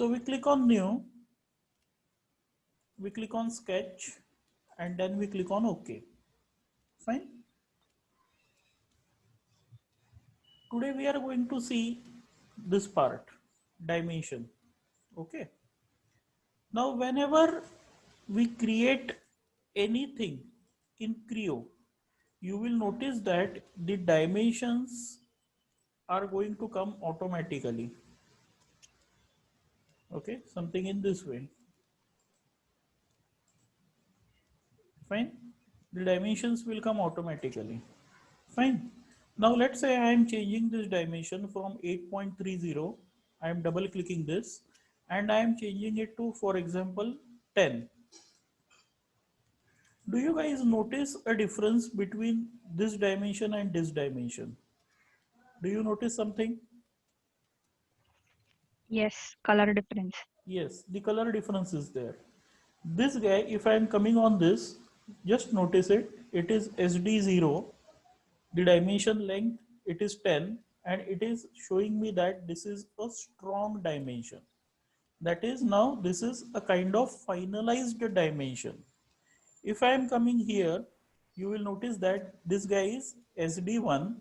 So we click on new, we click on sketch, and then we click on OK. Fine. Today we are going to see this part, dimension. Okay. Now whenever we create anything in Creo, you will notice that the dimensions are going to come automatically. Okay, something in this way. Fine. The dimensions will come automatically. Fine. Now let's say I am changing this dimension from 8.30. I am double clicking this and I am changing it to, for example, 10. Do you guys notice a difference between this dimension and this dimension? Do you notice something? Yes, color difference. Yes, the color difference is there. This guy, if I am coming on this, just notice it. It is SD0. The dimension length, it is 10, and it is showing me that this is a strong dimension. That is, now this is a kind of finalized dimension. If I am coming here, you will notice that this guy is SD1,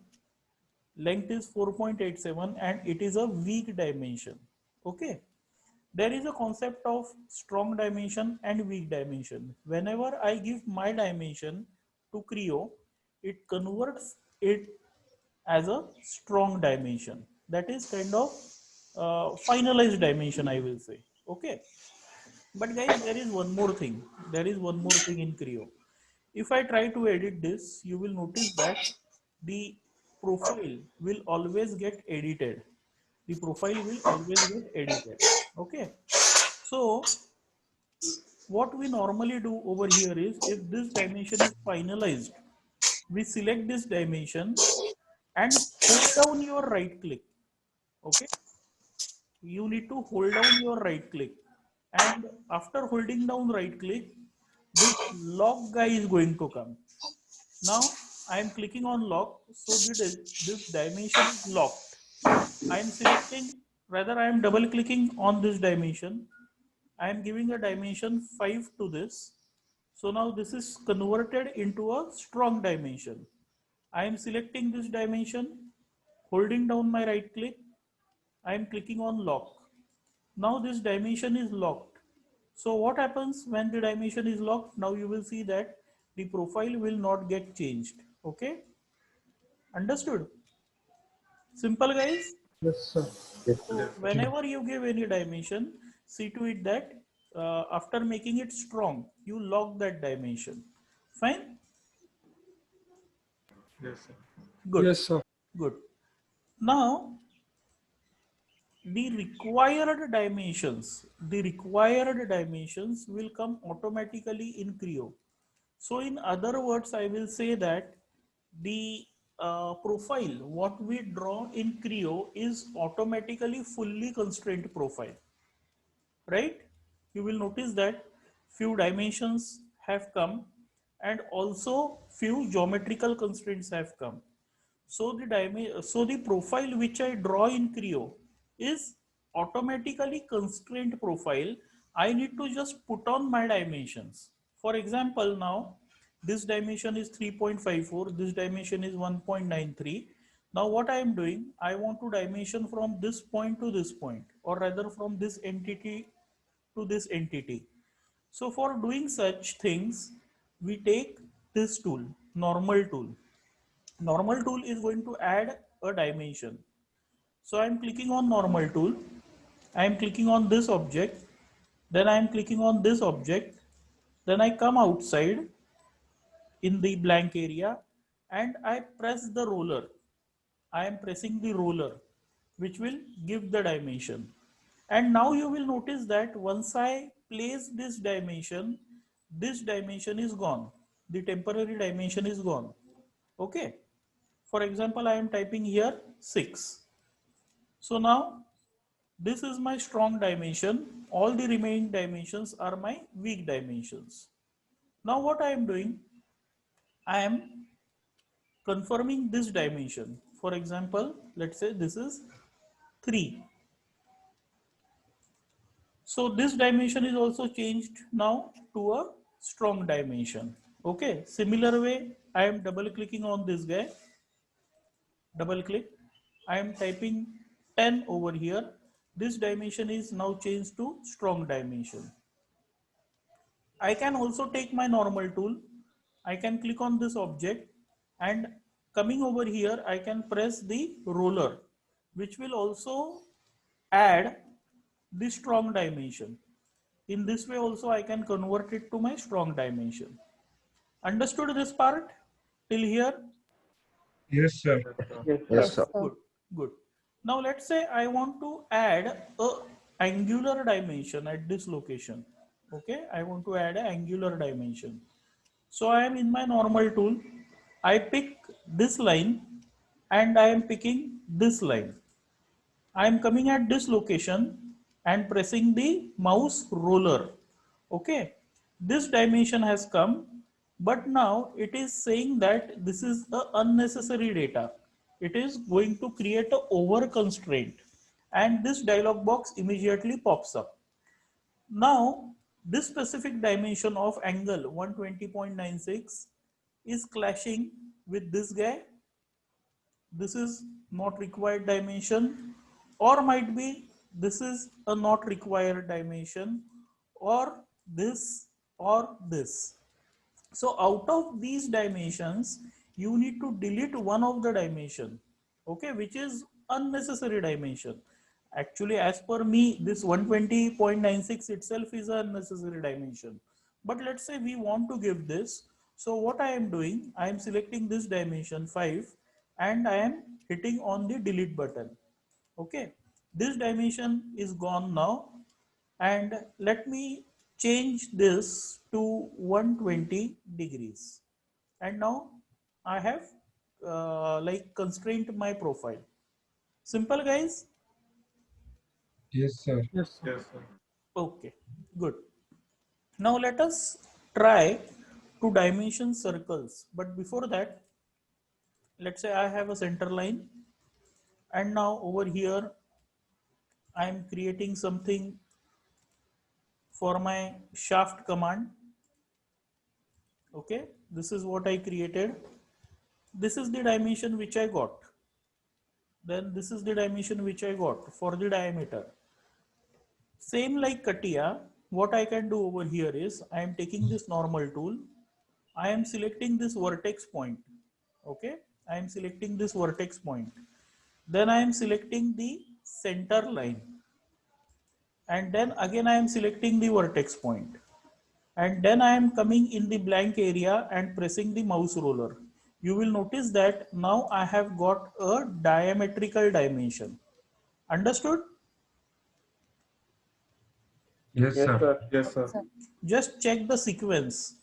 length is 4.87, and it is a weak dimension. Okay. There is a concept of strong dimension and weak dimension. Whenever I give my dimension to Creo, it converts it as a strong dimension. That is kind of finalized dimension, I will say. Okay. But guys, there is one more thing. There is one more thing in Creo. If I try to edit this, you will notice that the profile will always get edited. The profile will always get edited. Okay. So what we normally do over here is, if this dimension is finalized, we select this dimension and hold down your right click. Okay. You need to hold down your right click. And after holding down right click, this lock guy is going to come. Now I am clicking on lock. So this dimension is locked. I am selecting, rather I am double clicking on this dimension. I am giving a dimension 5 to this. So now this is converted into a strong dimension. I am selecting this dimension, holding down my right click. I am clicking on lock. Now this dimension is locked. So what happens when the dimension is locked? Now you will see that the profile will not get changed. Okay. Understood? Simple, guys. Yes, sir. So whenever you give any dimension, see to it that after making it strong, you lock that dimension. Fine? Yes, sir. Good. Yes, sir. Good. Now, the required dimensions will come automatically in Creo. So in other words, I will say that the profile, what we draw in Creo is automatically fully constraint profile, right? You will notice that few dimensions have come and also few geometrical constraints have come. So the profile which I draw in Creo is automatically constraint profile. I need to just put on my dimensions. For example, now this dimension is 3.54, this dimension is 1.93. Now what I am doing, I want to dimension from this point to this point, or rather from this entity to this entity. So for doing such things, we take this tool, normal tool. Normal tool is going to add a dimension. So I am clicking on normal tool. I am clicking on this object. Then I am clicking on this object. Then I come outside in the blank area and I press the roller. I am pressing the roller, which will give the dimension. And now you will notice that once I place this dimension is gone. The temporary dimension is gone. Okay. For example, I am typing here 6. So now this is my strong dimension. All the remaining dimensions are my weak dimensions. Now what I am doing, I am confirming this dimension. For example, let's say this is 3. So this dimension is also changed now to a strong dimension. Okay, similar way, I am double clicking on this guy, double click. I am typing 10 over here. This dimension is now changed to strong dimension. I can also take my normal tool. I can click on this object and coming over here, I can press the roller, which will also add the strong dimension. In this way also I can convert it to my strong dimension. Understood this part till here? Yes, sir. Yes, sir. Good, good. Now let's say I want to add a angular dimension at this location. Okay, I want to add an angular dimension. So I am in my normal tool. I pick this line and I am picking this line. I am coming at this location and pressing the mouse roller. Okay, this dimension has come, but now it is saying that this is a unnecessary data. It is going to create a over constraint, and this dialog box immediately pops up. Now, this specific dimension of angle 120.96 is clashing with this guy. This is not required dimension, or might be this is a not required dimension, or this or this. So out of these dimensions, you need to delete one of the dimension, okay, which is unnecessary dimension. Actually, as per me, this 120.96 itself is an unnecessary dimension. But let's say we want to give this. So what I am doing, I am selecting this dimension 5 and I am hitting on the delete button. Okay, this dimension is gone now, and let me change this to 120 degrees, and now I have like constrained my profile. Simple, guys. Yes, sir. Yes, sir. Okay, good. Now let us try to dimension circles, but before that, let's say I have a center line, and now over here I am creating something for my shaft command. Okay, this is what I created. This is the dimension which I got. Then this is the dimension which I got for the diameter. Same like CATIA, what I can do over here is I am taking this normal tool. I am selecting this vertex point. Okay, I am selecting this vertex point. Then I am selecting the center line. And then again I am selecting the vertex point. And then I am coming in the blank area and pressing the mouse roller. You will notice that now I have got a diametrical dimension. Understood? Yes, sir. Yes, sir. Just check the sequence.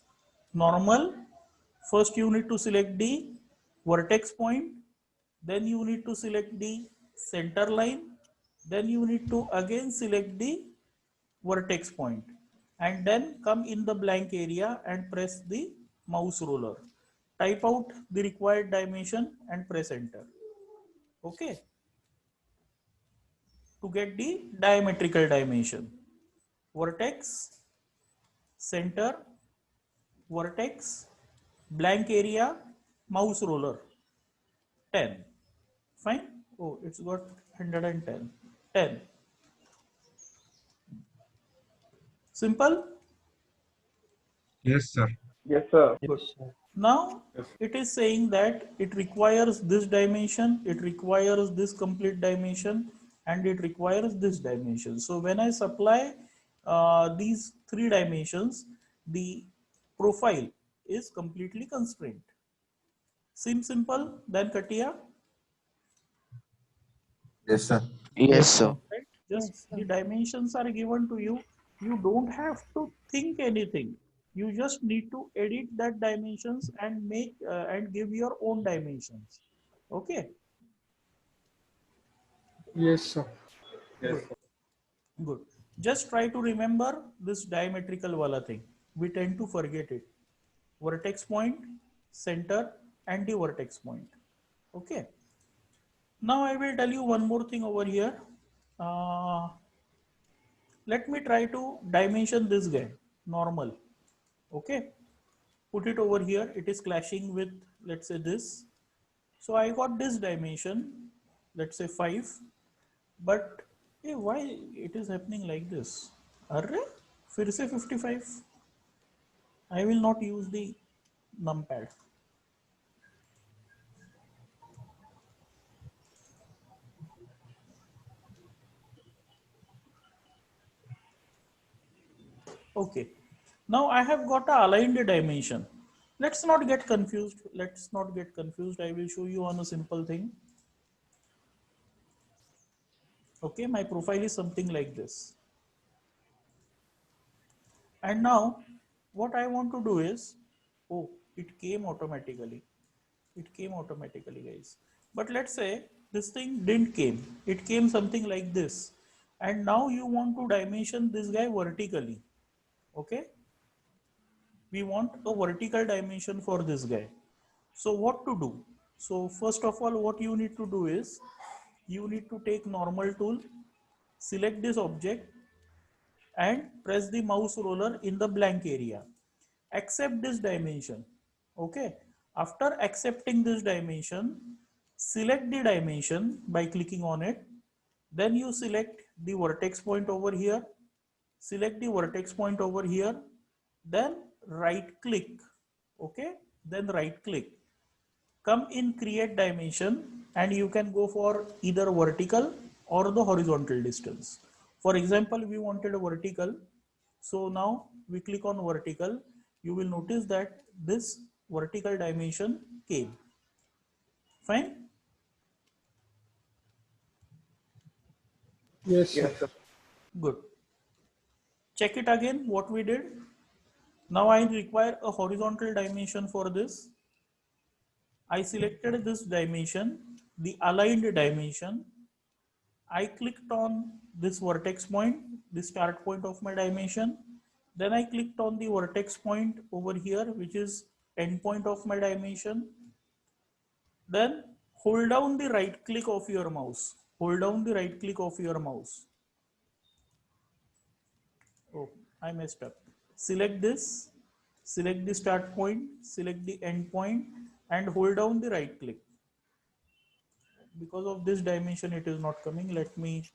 Normal, first you need to select the vertex point, then you need to select the center line, then you need to again select the vertex point, and then come in the blank area and press the mouse roller. Type out the required dimension and press enter. Okay, to get the diametrical dimension. Vertex, center, vertex, blank area, mouse roller, 10. Fine. Oh, it's got 110. 10. Simple. Yes, sir. Yes, sir. Good. Now it is saying that it requires this dimension, it requires this complete dimension, and it requires this dimension. So when I supply these three dimensions, the profile is completely constrained. Seems simple than CATIA, Yes, sir. Yes, sir. right? Just the dimensions are given to you. You don't have to think anything. You just need to edit that dimensions and make and give your own dimensions. Okay, Yes, sir. good, good. Just try to remember this diametrical wala thing. We tend to forget it. Vertex point, center, and the vertex point. Okay. Now I will tell you one more thing over here. let me try to dimension this guy normal. Okay, put it over here. It is clashing with, let's say, this. So I got this dimension, let's say 5, but hey, why it is happening like this? Arre, फिर से 55. I will not use the numpad. Okay, now I have got a aligned dimension. Let's not get confused. Let's not get confused. I will show you on a simple thing. Okay, my profile is something like this. And now what I want to do is, oh, it came automatically. It came automatically, guys. But let's say this thing didn't came. It came something like this. And now you want to dimension this guy vertically. Okay, we want a vertical dimension for this guy. So what to do? So first of all, what you need to do is, you need to take normal tool, select this object and press the mouse roller in the blank area. Accept this dimension. Okay, after accepting this dimension, select the dimension by clicking on it. Then you select the vertex point over here, select the vertex point over here, then right click. Okay, then right click, come in create dimension, and you can go for either vertical or the horizontal distance. For example, we wanted a vertical, so now we click on vertical. You will notice that this vertical dimension came. Fine. Yes, sir. Yes, sir. Good. Check it again what we did. Now I require a horizontal dimension for this. I selected this dimension, the aligned dimension. I clicked on this vertex point, the start point of my dimension. Then I clicked on the vertex point over here, which is end point of my dimension. Then hold down the right click of your mouse. Hold down the right click of your mouse. Oh, I messed up. Select this, select the start point, select the end point, and hold down the right click. Because of this dimension, it is not coming. Let me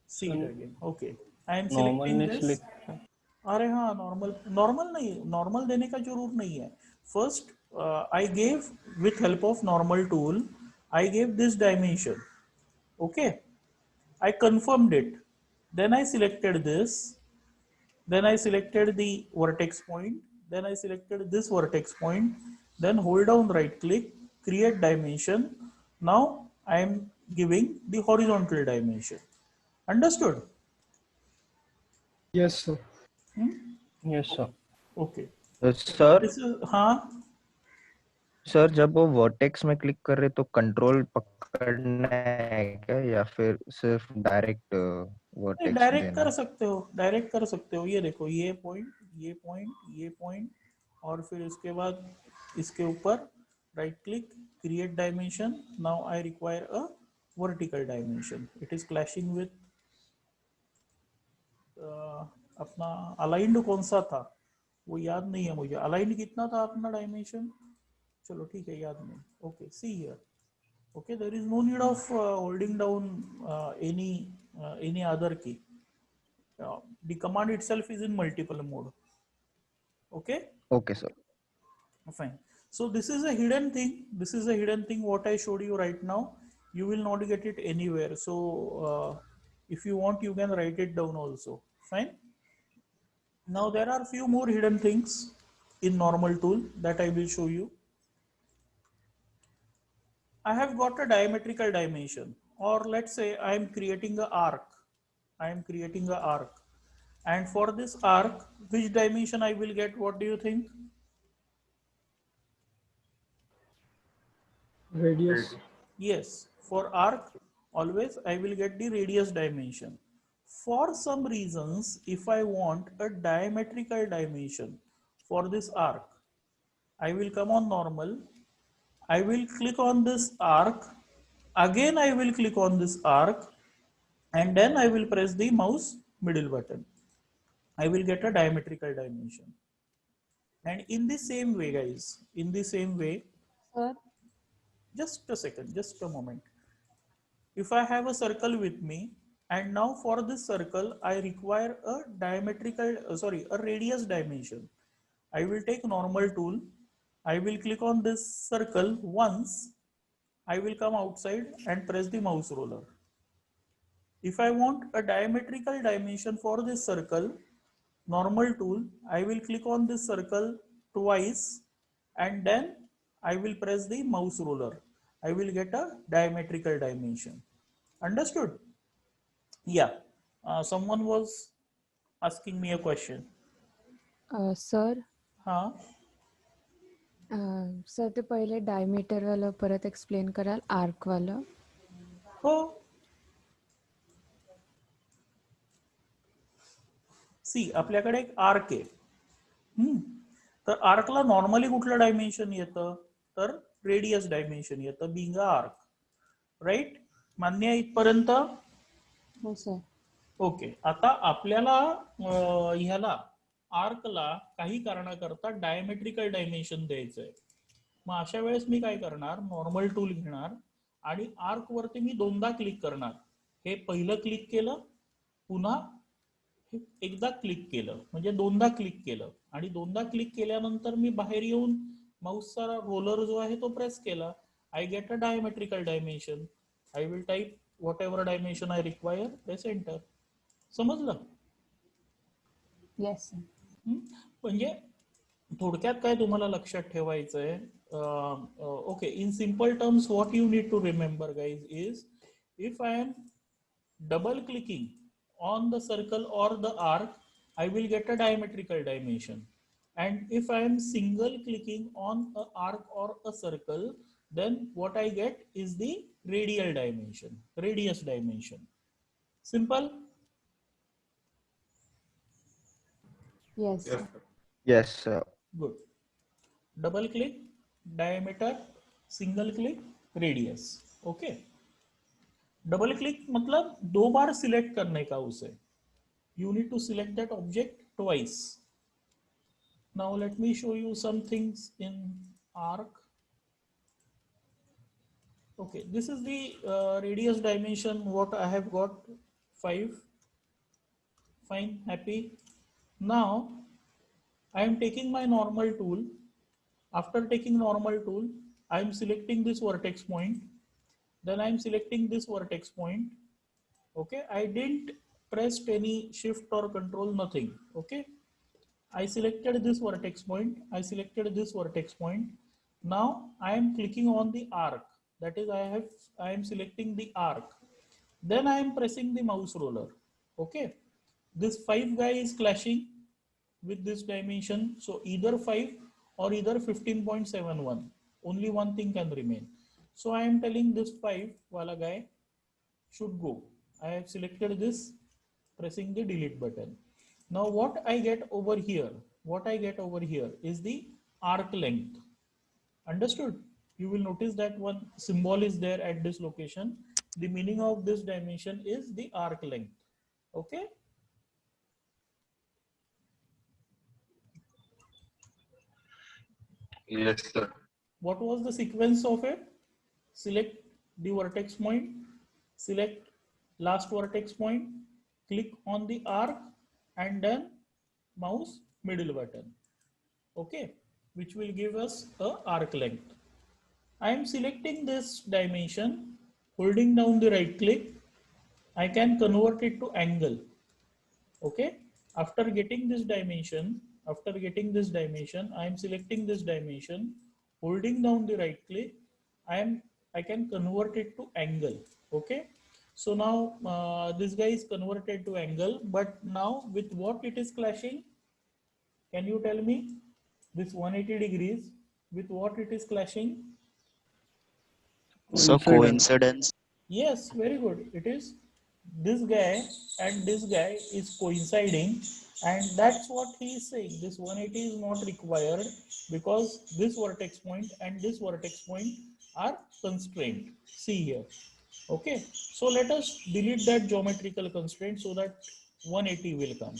see it again. Okay, I am selecting this. अरे हाँ, normal नहीं, normal देने का जरूर नहीं है. First I gave, with help of normal tool, I gave this dimension. Okay, I confirmed it. Then I selected this. Then I selected the vertex point. Then I selected this vertex point. Then hold down right click, create dimension. Now I am giving the horizontal dimension. Understood? Yes, sir. Yes sir. Okay. Sir This is, हाँ, sir जब वो vertex में click कर रहे तो control पकड़ना है क्या, या फिर सिर्फ डायरेक्ट वर्टेक्स डायरेक्ट देना? कर सकते हो, डायरेक्ट कर सकते हो. ये देखो, ये पॉइंट, ये पॉइंट, ये पॉइंट, और फिर इसके बाद इसके ऊपर right click, create dimension. Now I require a vertical dimension. It is clashing with अपना अलाइंड कौन सा था वो याद नहीं है मुझे. अलाइंड कितना था अपना डायमेंशन? चलो ठीक है, याद नहीं. Okay, see here. Okay, there is no need of holding down any other key. The command itself is in multiple mode. Okay, okay sir. fine. So this is a hidden thing. This is a hidden thing what I showed you right now. You will not get it anywhere. So if you want, you can write it down also. Fine. Now there are few more hidden things in normal tool that I will show you. I have got a diametrical dimension, or let's say I am creating an arc. I am creating an arc, and for this arc, which dimension I will get? What do you think? Radius. Yes, for arc, always I will get the radius dimension. For some reasons, if I want a diametrical dimension for this arc, I will come on normal. I will click on this arc. Again, I will click on this arc, and then I will press the mouse middle button. I will get a diametrical dimension. And in the same way, guys, in the same way, Sir, just a second, just a moment. If I have a circle with me, and now for this circle, I require a a radius dimension. I will take normal tool. I will click on this circle once. I will come outside and press the mouse roller. If I want a diametrical dimension for this circle, normal tool, I will click on this circle twice and then I will press the mouse roller. I will get a diametrical dimension. Understood? Yeah. Someone was asking me a question. Sir Huh? Sir ते पहिले diameter वाला परत explain कराल arc वाला. हो. सी आपल्याकडे एक arc आहे. तर आर्कला नॉर्मली कुठलं डायमेन्शन येतं, तर रेडियस डायमेन्शन येतं बिंग अ आर्क. राईट? मान्य आहे इथपर्यंत? हो सर. ओके. आता आपल्याला ह्याला आर्कला काही कारणाकरता डायमेट्रिकल डायमेन्शन द्यायचंय. मग अशा वेळेस मी काय करणार, नॉर्मल टूल घेणार आणि आर्क वरती मी दोनदा क्लिक करणार. हे पहिलं क्लिक केलं, पुन्हा एकदा क्लिक केलं, म्हणजे दोनदा क्लिक केलं आणि दोनदा क्लिक केल्यानंतर मी बाहेर येऊन माऊसचा रोलर जो आहे तो प्रेस केला. I get a diametrical dimension. I will type whatever dimension I require, press enter. समजलं? Yes sir. म्हणजे थोडक्यात काय तुम्हाला लक्षात ठेवायचंय, okay, in simple terms what you need to remember guys is, if I am double clicking on the circle or the arc, I will get a diametrical dimension. And if I am single clicking on a arc or a circle, then what I get is the radial dimension, radius dimension. Simple? Yes Yes, sir. sir. Yes, sir. Good. Double click, diameter, single click, radius. Okay. Double click मतलब 2 बार select करने का उसे. You need to select that object twice. Now let me show you some things in arc. Okay, this is the radius dimension what I have got, 5. Fine, happy. Now I am taking my normal tool. After taking normal tool, I am selecting this vertex point. Then I am selecting this vertex point. Okay, I didn't press any shift or control, nothing. Okay, I selected this vertex point. I selected this vertex point. Now I am clicking on the arc. That is, I am selecting the arc. Then I am pressing the mouse roller. Okay, this 5 guy is clashing with this dimension. So either 5 or either 15.71. Only one thing can remain. So I am telling this 5 wala guy should go. I have selected this, pressing the delete button. Now what I get over here, is the arc length. Understood? You will notice that one symbol is there at this location. The meaning of this dimension is the arc length. Okay. Yes, sir. What was the sequence of it? Select the vertex point, select last vertex point, click on the arc and then mouse middle button. Okay, which will give us a arc length. I am selecting this dimension, holding down the right click. I can convert it to angle. Okay, after getting this dimension, I am selecting this dimension, holding down the right click. I can convert it to angle. Okay, so now this guy is converted to angle, but now with what it is clashing? Can you tell me? This 180 degrees, with what it is clashing? So coincidence. Yes, very good. It is this guy and this guy is coinciding, and that's what he is saying. This 180 is not required because this vertex point and this vertex point are constrained. See here. Okay, so let us delete that geometrical constraint so that 180 will come.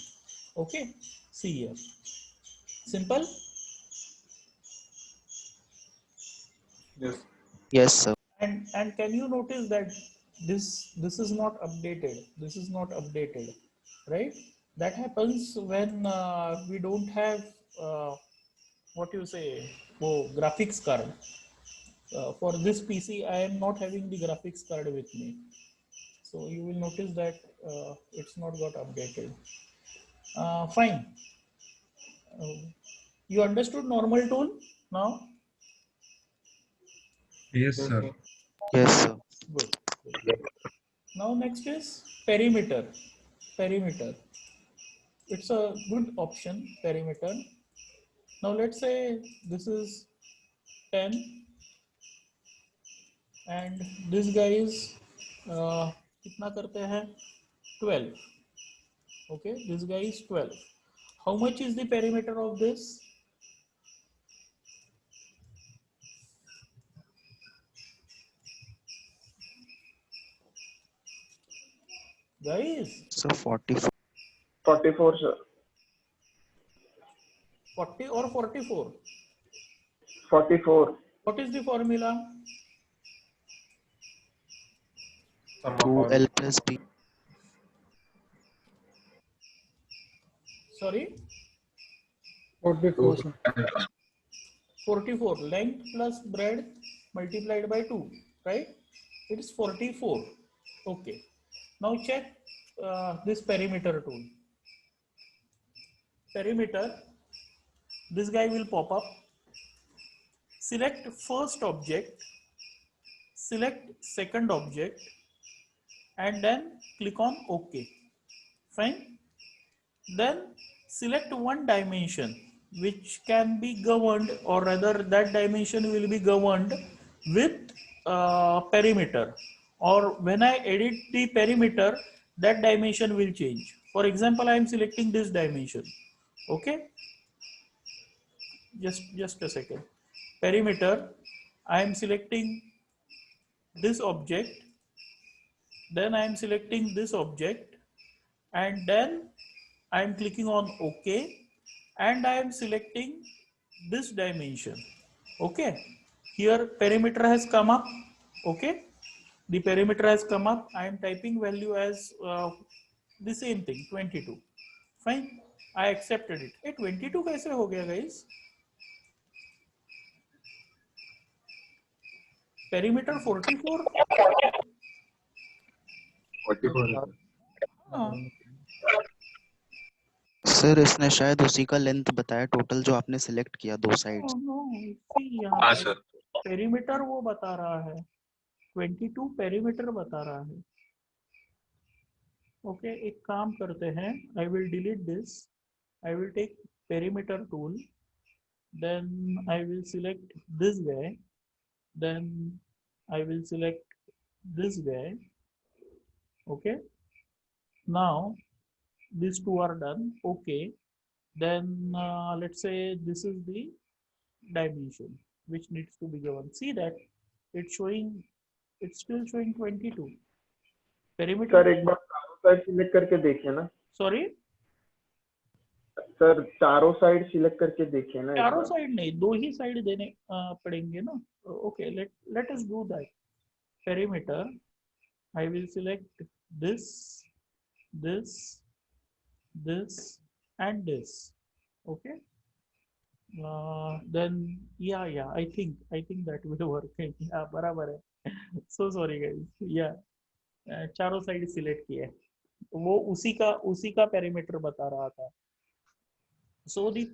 Okay, see here. Simple. Yes. Yes, sir. And can you notice that this is not updated? This is not updated, right? That happens when we don't have what you say, graphics card. For this PC, I am not having the graphics card with me. So you will notice that it's not got updated. Fine. You understood normal tool now? Yes, Yes, sir. sir. Yes, sir. Good. Good. Now next is perimeter. Perimeter. It's a good option, perimeter. Now let's say this is 10 and this guy is कितना करते हैं 12. Okay, this guy is 12. How much is the perimeter of this? Guys, So 44. 44, sir. 40 or 44? 44. What is the formula? Sum of 2L plus B. Sorry, 44, 2. sir. 44. Length plus breadth multiplied by 2, right? It is 44. Okay. Now check this perimeter tool. Perimeter, this guy will pop up. Select first object, select second object, and then click on OK. Fine. Then select one dimension which can be governed, or rather that dimension will be governed with perimeter, or when I edit the perimeter, that dimension will change. For example, I am selecting this dimension. Okay, just a second. Perimeter, I am selecting this object, then I am selecting this object, and then I am clicking on OK, and I am selecting this dimension. Okay, here perimeter has come up. Okay, the perimeter has come up. I am typing value as the same thing, 22. Fine, I accepted it. 22 कैसे हो गया guys? Perimeter 44. 44. हाँ, sir इसने शायद उसी का length बताया total जो आपने सिलेक्ट किया दो साइड्स। no, see यहाँ हाँ, पे sir. perimeter वो बता रहा है, 22 perimeter बता रहा है. Okay, एक काम करते हैं, I will delete this. I will take perimeter tool, then I will select this guy, then I will select this guy. Okay, now these two are done. Okay, then let's say this is the dimension which needs to be given. See that it's showing, it's still showing 22. Perimeter. Sir एक बार चारों side select करके देखिए ना. Sorry, sir चारों side select करके देखिए ना. एक चारों बार. साइड नहीं, दो ही साइड देने पड़ेंगे ना. Okay, let us do that. Perimeter, I will select this, this, this, and this. Okay. Then yeah, I think that will work. Yeah, बराबर है. So sorry guys. Yeah, चारों साइड सिलेक्ट किया है, वो उसी का perimeter बता रहा था. So the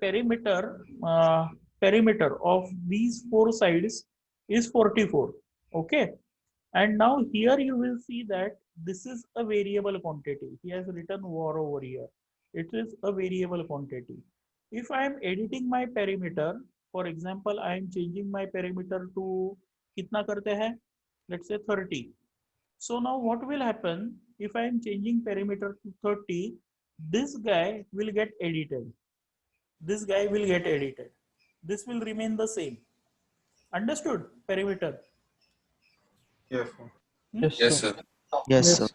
perimeter of these four sides is 44. Okay, and now here you will see that this is a variable quantity. He has written var over here. It is a variable quantity. If I am editing my perimeter, for example, I am changing my perimeter to कितना करते हैं? Let's say 30. So now what will happen if I am changing perimeter to 30? This guy will get edited. This guy will get edited. This will remain the same. Understood? Perimeter. Yes, sir. Yes, sir. Yes, sir.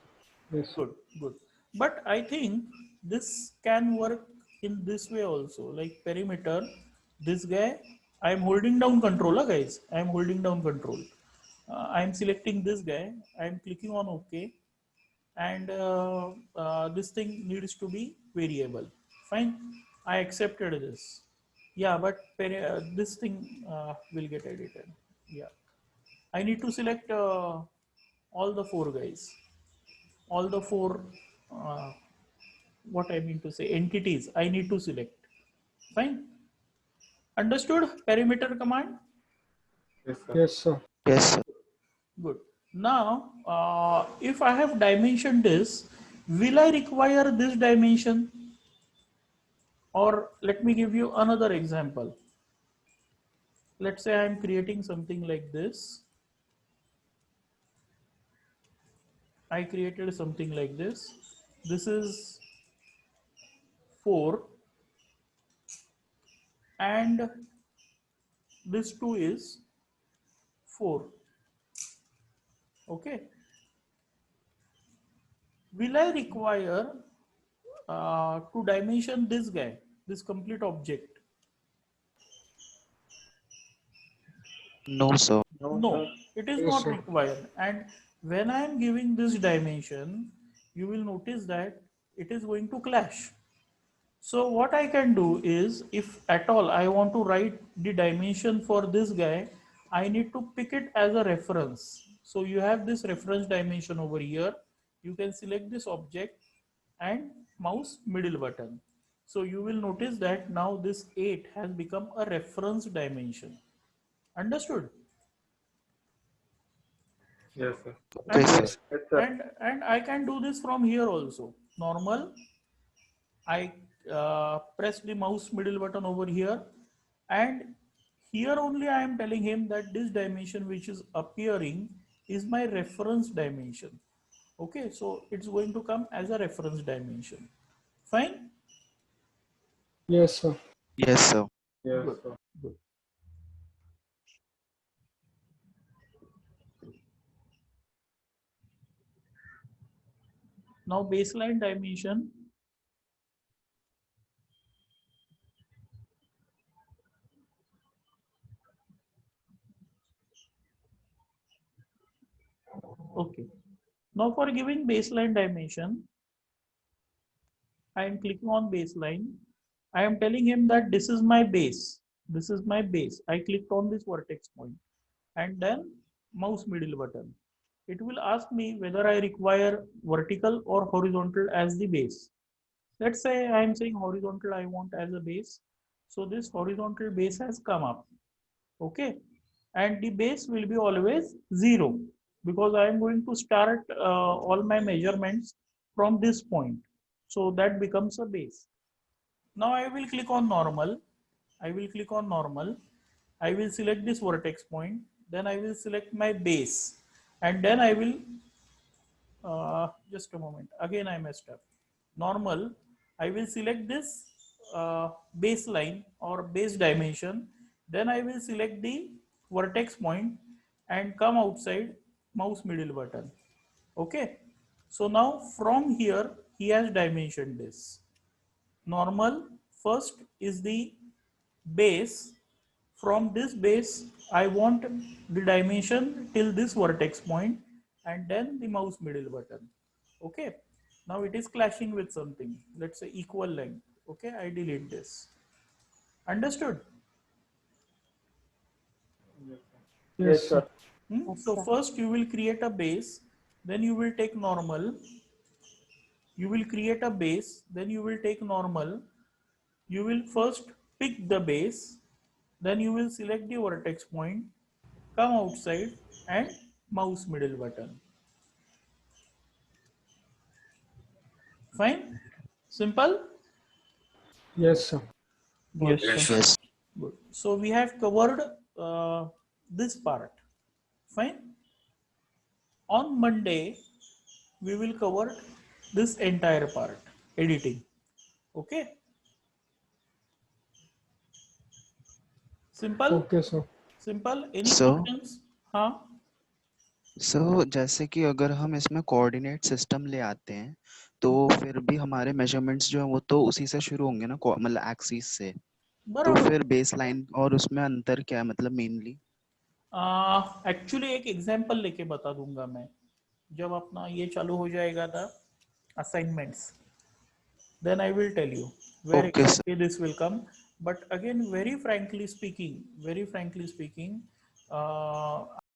Yes. Good, good. But I think this can work in this way also, like perimeter, this guy, I'm holding down control, guys. I'm holding down control. I'm selecting this guy, I'm clicking on OK, and this thing needs to be variable. Fine, I accepted this. Yeah, but this thing will get edited. Yeah, I need to select all the four guys, all the four, uh, what I mean to say, entities I need to select. Fine. Understood? Perimeter command? Yes, sir. Yes, sir. Yes, sir. Good. Now, if I have dimension this, will I require this dimension? Or let me give you another example. Let's say I'm creating something like this. I created something like this. This is 4 and this 2 is 4. Okay. Will I require to dimension this guy, this complete object? No, sir. No, sir. it is Yes, not sir. required. And when I am giving this dimension, you will notice that it is going to clash. So what I can do is, if at all I want to write the dimension for this guy, I need to pick it as a reference. So you have this reference dimension over here. You can select this object and mouse middle button. So you will notice that now this 8 has become a reference dimension. Understood? Yes, sir. Okay, And, sir. Yes. Yes, sir. and I can do this from here also. Normal, I press the mouse middle button over here, and here only I am telling him that this dimension which is appearing is my reference dimension. Okay, so it's going to come as a reference dimension. Fine. Yes, sir. Yes, sir. Yes, Good. sir. Good. Now baseline dimension. Okay. Now for giving baseline dimension, I am clicking on baseline. I am telling him that this is my base. This is my base. I clicked on this vertex point and then mouse middle button. It will ask me whether I require vertical or horizontal as the base. Let's say I am saying horizontal I want as a base. So this horizontal base has come up. Okay. And the base will be always 0 because I am going to start all my measurements from this point. So that becomes a base. Now I will click on normal. I will click on normal. I will select this vertex point. Then I will select my base. And then I will, just a moment. Again, I messed up. Normal. I will select this baseline or base dimension. Then I will select the vertex point and come outside mouse middle button. Okay. So now from here, he has dimensioned this. Normal first is the base. From this base, I want the dimension till this vertex point and then the mouse middle button. Okay. Now it is clashing with something. Let's say equal length. Okay. I delete this. Understood? Yes, sir. So first you will create a base, then you will take normal. You will create a base, then you will take normal. You will first pick the base, then you will select the vertex point, come outside and mouse middle button. Fine? Simple? Yes, sir. Good. Yes. Good. So we have covered this part. Fine? On Monday, we will cover this entire part, editing. Okay? Simple? Okay, sir. Simple? Any So- questions? Huh? सो जैसे कि अगर हम इसमें coordinate system ले आते हैं तो फिर भी हमारे मेजरमेंट्स जो है वो तो उसी से शुरू होंगे ना, मतलब एक्सिस से। तो बराबर। फिर बेस लाइन और उसमें अंतर क्या है, मतलब मेनली? एक्चुअली एक एग्जांपल लेके बता दूंगा मैं, जब अपना ये चालू हो जाएगा ना assignments, then I will tell you where okay sir. exactly this will come. But again, very frankly speaking,